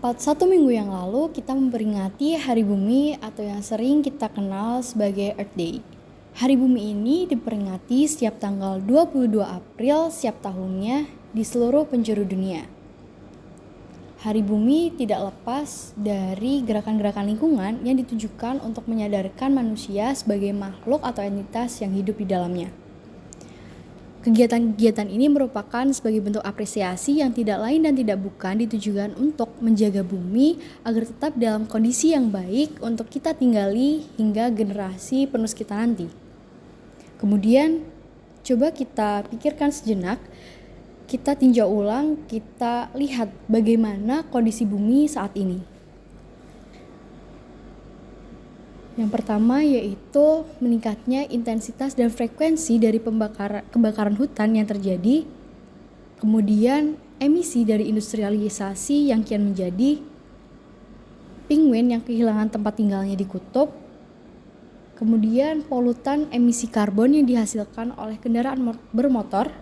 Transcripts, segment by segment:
Tepat 1 minggu yang lalu, kita memperingati Hari Bumi atau yang sering kita kenal sebagai Earth Day. Hari Bumi ini diperingati setiap tanggal 22 April setiap tahunnya di seluruh penjuru dunia. Hari Bumi tidak lepas dari gerakan-gerakan lingkungan yang ditujukan untuk menyadarkan manusia sebagai makhluk atau entitas yang hidup di dalamnya. Kegiatan-kegiatan ini merupakan sebagai bentuk apresiasi yang tidak lain dan tidak bukan ditujukan untuk menjaga bumi agar tetap dalam kondisi yang baik untuk kita tinggali hingga generasi penerus kita nanti. Kemudian, coba kita pikirkan sejenak, kita tinjau ulang, kita lihat bagaimana kondisi bumi saat ini. Yang pertama yaitu meningkatnya intensitas dan frekuensi dari kebakaran hutan yang terjadi, kemudian emisi dari industrialisasi yang kian menjadi, penguin yang kehilangan tempat tinggalnya di kutub, kemudian polutan emisi karbon yang dihasilkan oleh kendaraan bermotor,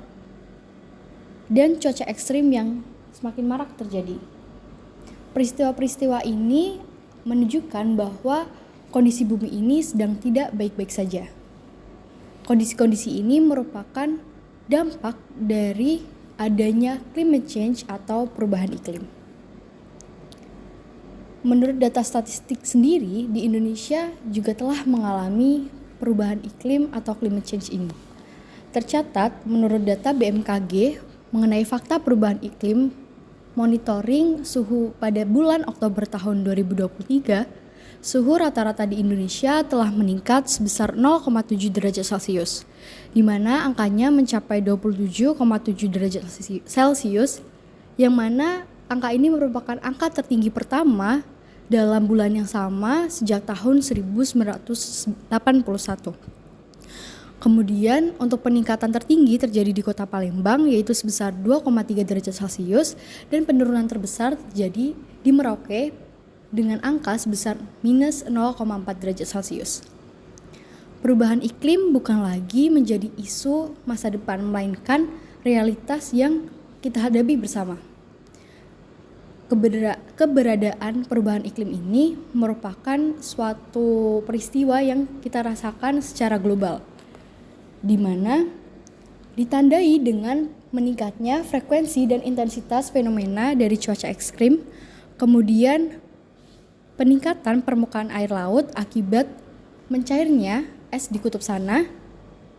dan cuaca ekstrim yang semakin marak terjadi. Peristiwa-peristiwa ini menunjukkan bahwa kondisi bumi ini sedang tidak baik-baik saja. Kondisi-kondisi ini merupakan dampak dari adanya climate change atau perubahan iklim. Menurut data statistik sendiri, di Indonesia juga telah mengalami perubahan iklim atau climate change ini. Tercatat menurut data BMKG mengenai fakta perubahan iklim monitoring suhu pada bulan Oktober tahun 2023, suhu rata-rata di Indonesia telah meningkat sebesar 0,7 derajat Celcius, di mana angkanya mencapai 27,7 derajat Celcius, yang mana angka ini merupakan angka tertinggi pertama dalam bulan yang sama sejak tahun 1981. Kemudian untuk peningkatan tertinggi terjadi di Kota Palembang yaitu sebesar 2,3 derajat Celcius, dan penurunan terbesar terjadi di Merauke dengan angka sebesar minus 0,4 derajat Celcius. Perubahan iklim bukan lagi menjadi isu masa depan, melainkan realitas yang kita hadapi bersama. Keberadaan perubahan iklim ini merupakan suatu peristiwa yang kita rasakan secara global, di mana ditandai dengan meningkatnya frekuensi dan intensitas fenomena dari cuaca ekstrim, kemudian peningkatan permukaan air laut akibat mencairnya es di kutub sana,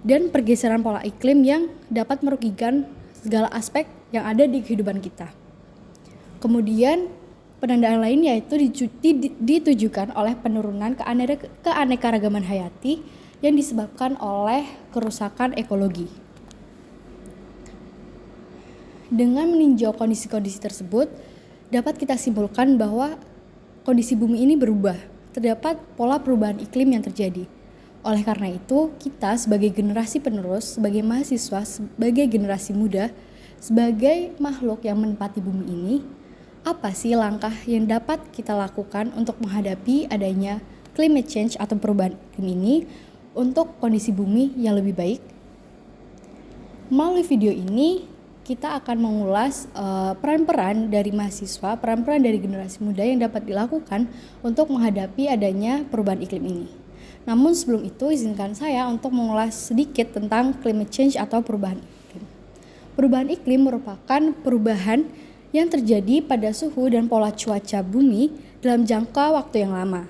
dan pergeseran pola iklim yang dapat merugikan segala aspek yang ada di kehidupan kita. Kemudian penandaan lain yaitu ditujukan oleh penurunan keanekaragaman hayati yang disebabkan oleh kerusakan ekologi. Dengan meninjau kondisi-kondisi tersebut, dapat kita simpulkan bahwa kondisi bumi ini berubah, terdapat pola perubahan iklim yang terjadi. Oleh karena itu, kita sebagai generasi penerus, sebagai mahasiswa, sebagai generasi muda, sebagai makhluk yang menempati bumi ini, apa sih langkah yang dapat kita lakukan untuk menghadapi adanya climate change atau perubahan iklim ini untuk kondisi bumi yang lebih baik? Melalui video ini, kita akan mengulas peran-peran dari mahasiswa, peran-peran dari generasi muda yang dapat dilakukan untuk menghadapi adanya perubahan iklim ini. Namun sebelum itu, izinkan saya untuk mengulas sedikit tentang climate change atau perubahan iklim. Perubahan iklim merupakan perubahan yang terjadi pada suhu dan pola cuaca bumi dalam jangka waktu yang lama.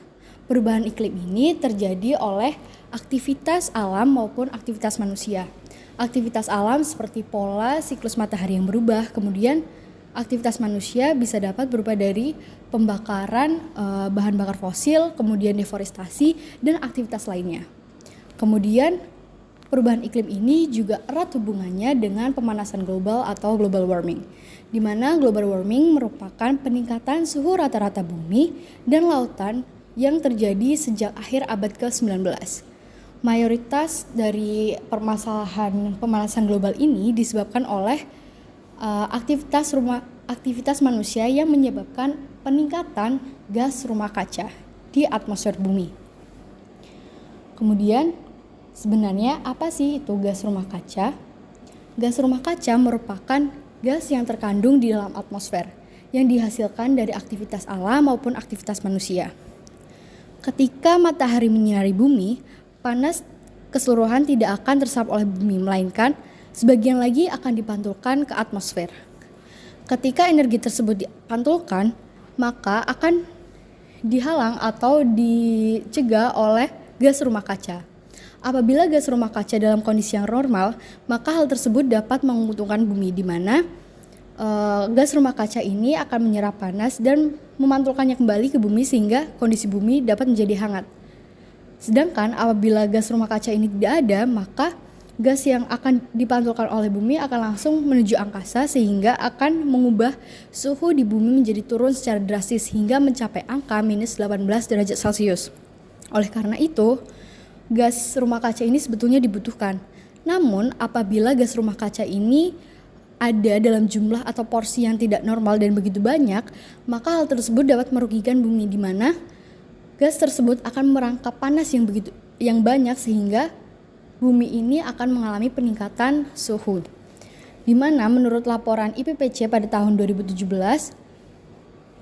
Perubahan iklim ini terjadi oleh aktivitas alam maupun aktivitas manusia. Aktivitas alam seperti pola siklus matahari yang berubah, kemudian aktivitas manusia bisa dapat berupa dari pembakaran bahan bakar fosil, kemudian deforestasi, dan aktivitas lainnya. Kemudian perubahan iklim ini juga erat hubungannya dengan pemanasan global atau global warming, di mana global warming merupakan peningkatan suhu rata-rata bumi dan lautan yang terjadi sejak akhir abad ke-19. Mayoritas dari permasalahan pemanasan global ini disebabkan oleh aktivitas manusia yang menyebabkan peningkatan gas rumah kaca di atmosfer bumi. Kemudian, sebenarnya apa sih itu gas rumah kaca? Gas rumah kaca merupakan gas yang terkandung di dalam atmosfer yang dihasilkan dari aktivitas alam maupun aktivitas manusia. Ketika matahari menyinari bumi, panas keseluruhan tidak akan terserap oleh bumi, melainkan sebagian lagi akan dipantulkan ke atmosfer. Ketika energi tersebut dipantulkan, maka akan dihalang atau dicegah oleh gas rumah kaca. Apabila gas rumah kaca dalam kondisi yang normal, maka hal tersebut dapat menguntungkan bumi, di mana gas rumah kaca ini akan menyerap panas dan memantulkannya kembali ke bumi sehingga kondisi bumi dapat menjadi hangat. Sedangkan apabila gas rumah kaca ini tidak ada, maka gas yang akan dipantulkan oleh bumi akan langsung menuju angkasa sehingga akan mengubah suhu di bumi menjadi turun secara drastis hingga mencapai angka minus 18 derajat Celcius. Oleh karena itu, gas rumah kaca ini sebetulnya dibutuhkan. Namun, apabila gas rumah kaca ini ada dalam jumlah atau porsi yang tidak normal dan begitu banyak, maka hal tersebut dapat merugikan bumi, di mana gas tersebut akan merangkap panas yang banyak sehingga bumi ini akan mengalami peningkatan suhu. Di mana menurut laporan IPCC pada tahun 2017,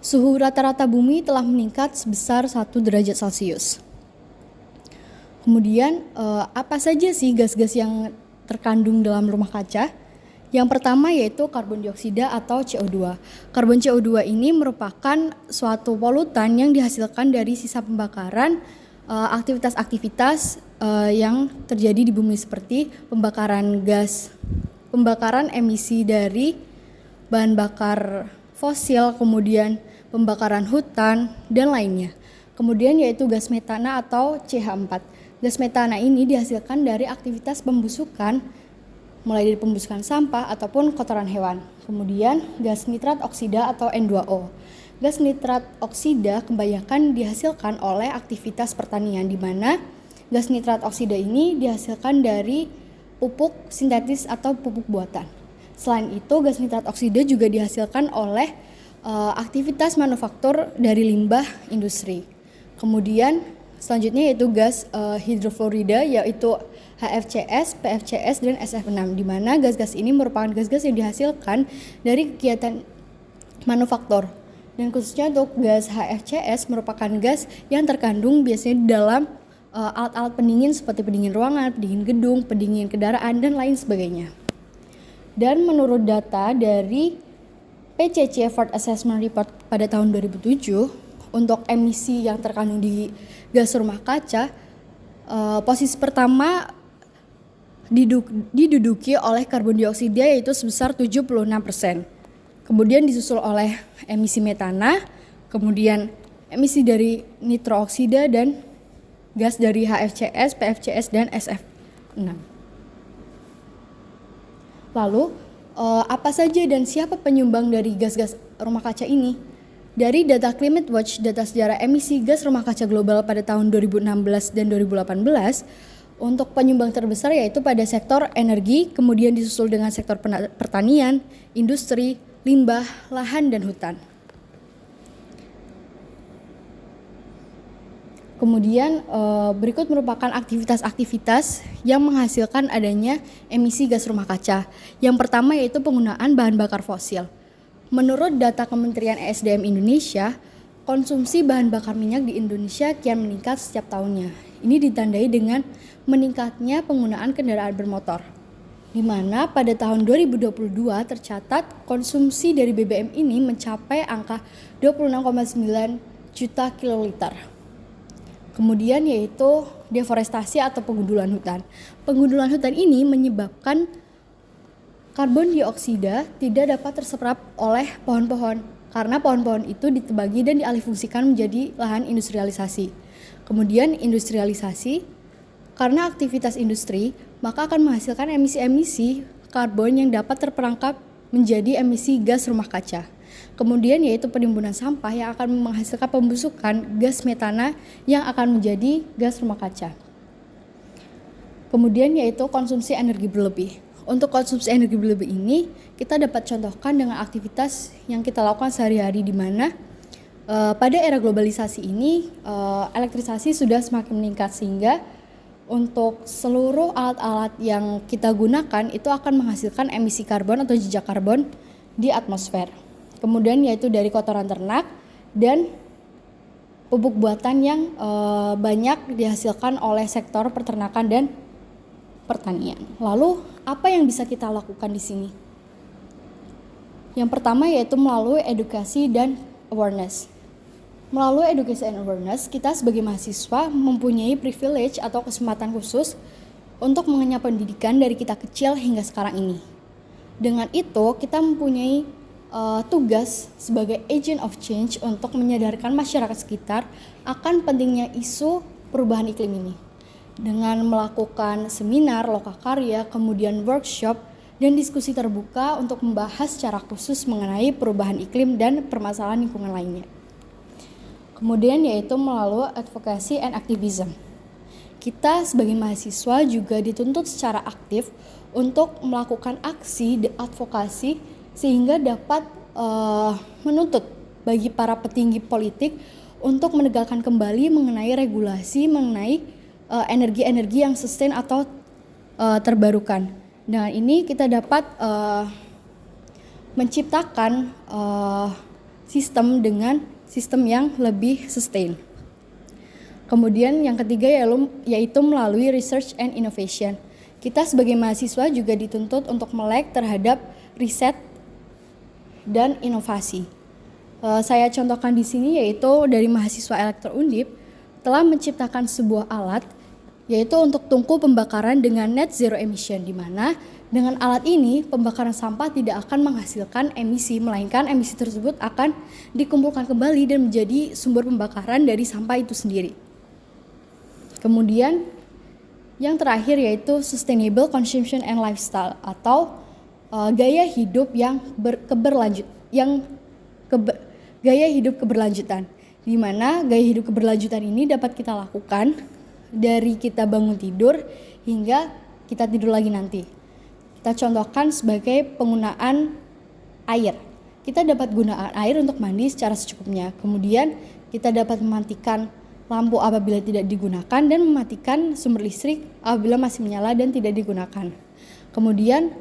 suhu rata-rata bumi telah meningkat sebesar 1 derajat Celcius. Kemudian apa saja sih gas-gas yang terkandung dalam rumah kaca? Yang pertama yaitu karbon dioksida atau CO2. Karbon CO2 ini merupakan suatu polutan yang dihasilkan dari sisa pembakaran aktivitas-aktivitas yang terjadi di bumi, seperti pembakaran emisi dari bahan bakar fosil, kemudian pembakaran hutan dan lainnya. Kemudian yaitu gas metana atau CH4. Gas metana ini dihasilkan dari aktivitas pembusukan, mulai dari pembusukan sampah ataupun kotoran hewan. Kemudian gas nitrat oksida atau N2O. Gas nitrat oksida kebanyakan dihasilkan oleh aktivitas pertanian, di mana gas nitrat oksida ini dihasilkan dari pupuk sintetis atau pupuk buatan. Selain itu, gas nitrat oksida juga dihasilkan oleh aktivitas manufaktur dari limbah industri. Kemudian selanjutnya yaitu gas hidrofluorida, yaitu HFCS, PFCS, dan SF6, di mana gas-gas ini merupakan gas-gas yang dihasilkan dari kegiatan manufaktur. Dan khususnya untuk gas HFCS merupakan gas yang terkandung biasanya di dalam alat-alat pendingin seperti pendingin ruangan, pendingin gedung, pendingin kendaraan, dan lain sebagainya. Dan menurut data dari PCC World Assessment Report pada tahun 2007, untuk emisi yang terkandung di gas rumah kaca, posisi pertama diduduki oleh karbon dioksida, yaitu sebesar 76%. Kemudian disusul oleh emisi metana, kemudian emisi dari nitrooksida, dan gas dari HFCS, PFCS, dan SF6. Lalu, apa saja dan siapa penyumbang dari gas-gas rumah kaca ini? Dari data Climate Watch, data sejarah emisi gas rumah kaca global pada tahun 2016 dan 2018, untuk penyumbang terbesar yaitu pada sektor energi, kemudian disusul dengan sektor pertanian, industri, limbah, lahan, dan hutan. Kemudian berikut merupakan aktivitas-aktivitas yang menghasilkan adanya emisi gas rumah kaca. Yang pertama yaitu penggunaan bahan bakar fosil. Menurut data Kementerian ESDM Indonesia, konsumsi bahan bakar minyak di Indonesia kian meningkat setiap tahunnya. Ini ditandai dengan meningkatnya penggunaan kendaraan bermotor, di mana pada tahun 2022 tercatat konsumsi dari BBM ini mencapai angka 26,9 juta kiloliter. Kemudian yaitu deforestasi atau penggundulan hutan. Penggundulan hutan ini menyebabkan karbon dioksida tidak dapat terserap oleh pohon-pohon, karena pohon-pohon itu ditebagi dan dialihfungsikan menjadi lahan industrialisasi. Kemudian industrialisasi, karena aktivitas industri, maka akan menghasilkan emisi-emisi karbon yang dapat terperangkap menjadi emisi gas rumah kaca. Kemudian yaitu penimbunan sampah yang akan menghasilkan pembusukan gas metana yang akan menjadi gas rumah kaca. Kemudian yaitu konsumsi energi berlebih. Untuk konsumsi energi berlebih ini kita dapat contohkan dengan aktivitas yang kita lakukan sehari-hari, di mana pada era globalisasi ini elektrisasi sudah semakin meningkat, sehingga untuk seluruh alat-alat yang kita gunakan itu akan menghasilkan emisi karbon atau jejak karbon di atmosfer. Kemudian yaitu dari kotoran ternak dan pupuk buatan yang banyak dihasilkan oleh sektor peternakan dan pertanian. Lalu apa yang bisa kita lakukan di sini? Yang pertama yaitu melalui edukasi dan awareness. Melalui education and awareness, kita sebagai mahasiswa mempunyai privilege atau kesempatan khusus untuk mengenyam pendidikan dari kita kecil hingga sekarang ini. Dengan itu, kita mempunyai tugas sebagai agent of change untuk menyadarkan masyarakat sekitar akan pentingnya isu perubahan iklim ini. Dengan melakukan seminar, lokakarya, kemudian workshop, dan diskusi terbuka untuk membahas secara khusus mengenai perubahan iklim dan permasalahan lingkungan lainnya. Kemudian yaitu melalui advocacy and activism. Kita sebagai mahasiswa juga dituntut secara aktif untuk melakukan aksi advokasi sehingga dapat menuntut bagi para petinggi politik untuk menegakkan kembali mengenai regulasi mengenai energi-energi yang sustain atau terbarukan. Dengan ini kita dapat menciptakan sistem dengan sistem yang lebih sustain. Kemudian yang ketiga yaitu melalui research and innovation. Kita sebagai mahasiswa juga dituntut untuk melek terhadap riset dan inovasi. Saya contohkan di sini yaitu dari mahasiswa Elektro Undip telah menciptakan sebuah alat yaitu untuk tungku pembakaran dengan net zero emission, di mana dengan alat ini pembakaran sampah tidak akan menghasilkan emisi, melainkan emisi tersebut akan dikumpulkan kembali dan menjadi sumber pembakaran dari sampah itu sendiri. Kemudian yang terakhir yaitu sustainable consumption and lifestyle atau gaya hidup gaya hidup keberlanjutan, di mana gaya hidup keberlanjutan ini dapat kita lakukan dari kita bangun tidur hingga kita tidur lagi nanti. Kita contohkan sebagai penggunaan air. Kita dapat gunakan air untuk mandi secara secukupnya. Kemudian kita dapat mematikan lampu apabila tidak digunakan dan mematikan sumber listrik apabila masih menyala dan tidak digunakan. Kemudian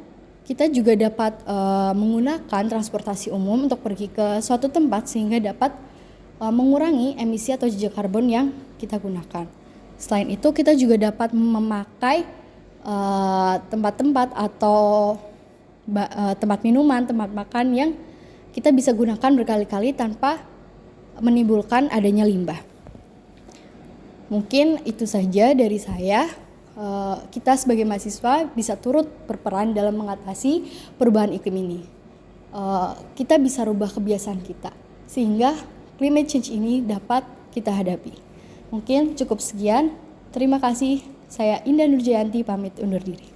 kita juga dapat menggunakan transportasi umum untuk pergi ke suatu tempat sehingga dapat mengurangi emisi atau jejak karbon yang kita gunakan. Selain itu kita juga dapat memakai tempat-tempat atau tempat minuman, tempat makan yang kita bisa gunakan berkali-kali tanpa menimbulkan adanya limbah. Mungkin itu saja dari saya. Kita sebagai mahasiswa bisa turut berperan dalam mengatasi perubahan iklim ini. Kita bisa rubah kebiasaan kita sehingga climate change ini dapat kita hadapi. Mungkin cukup sekian. Terima kasih. Saya Indah Nurjayanti pamit undur diri.